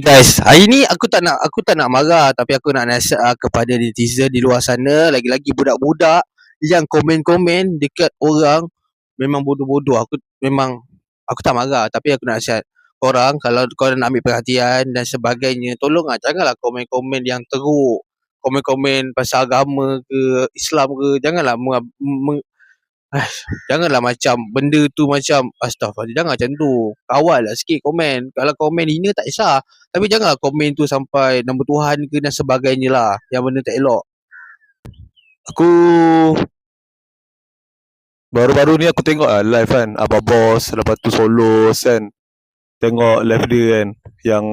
Guys, hari ni aku tak nak marah, tapi aku nak nasihat kepada netizen di luar sana, lagi-lagi budak-budak yang komen-komen dekat orang memang bodoh-bodoh. Aku tak marah, tapi aku nak nasihat korang, kalau korang nak ambil perhatian dan sebagainya, tolonglah janganlah komen-komen yang teruk. Komen-komen pasal agama ke, Islam ke, janganlah janganlah macam benda tu macam astaghfirullah, jangan macam tu. Kawal lah sikit komen. Kalau komen hina tak kisah, tapi janganlah komen tu sampai nama Tuhan ke dan sebagainya lah, yang benda tak elok. Aku baru-baru ni aku tengok live kan Abah Boss, lepas tu Solos kan. Tengok live dia kan. Yang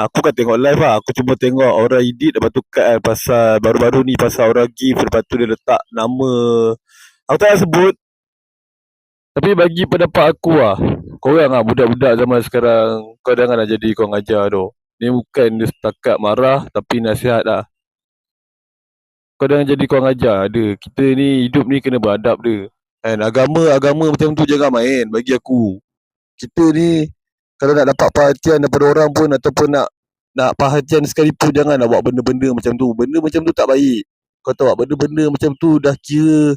aku kan tengok live lah. Aku cuma tengok orang edit, lepas tu cut kan. Pasal baru-baru ni pasal orang give, lepas tu dia letak nama, aku tak nak sebut. Tapi bagi pendapat aku lah, korang lah budak-budak zaman sekarang, kau janganlah jadi kau ajar tu. Ni bukan dia setakat marah, tapi nasihat lah. Kau jangan jadi kau ajar dia. Kita ni hidup ni kena beradab dia. And agama macam tu jangan main bagi aku. Kita ni kalau nak dapat perhatian daripada orang pun, ataupun nak perhatian sekalipun, jangan nak buat benda-benda macam tu. Benda macam tu tak baik. Kau tahu tak, benda-benda macam tu dah kira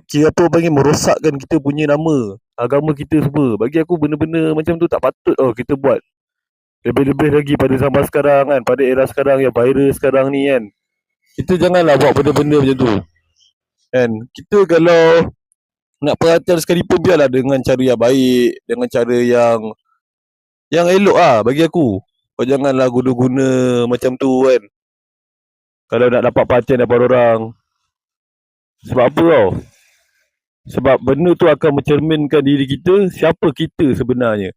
kira apa panggil, merosakkan kita punya nama, agama kita semua. Bagi aku benda-benda macam tu tak patut kita buat. Lebih-lebih lagi pada zaman sekarang kan, pada era sekarang yang virus sekarang ni kan. Kita janganlah buat benda-benda macam tu kan. Kita kalau nak perhatian sekalipun, biarlah dengan cara yang baik, dengan cara yang elok lah bagi aku. Kau janganlah guna-guna macam tu kan, kalau nak dapat perhatian daripada orang. Sebab apa tau? Sebab benda tu akan mencerminkan diri kita, siapa kita sebenarnya.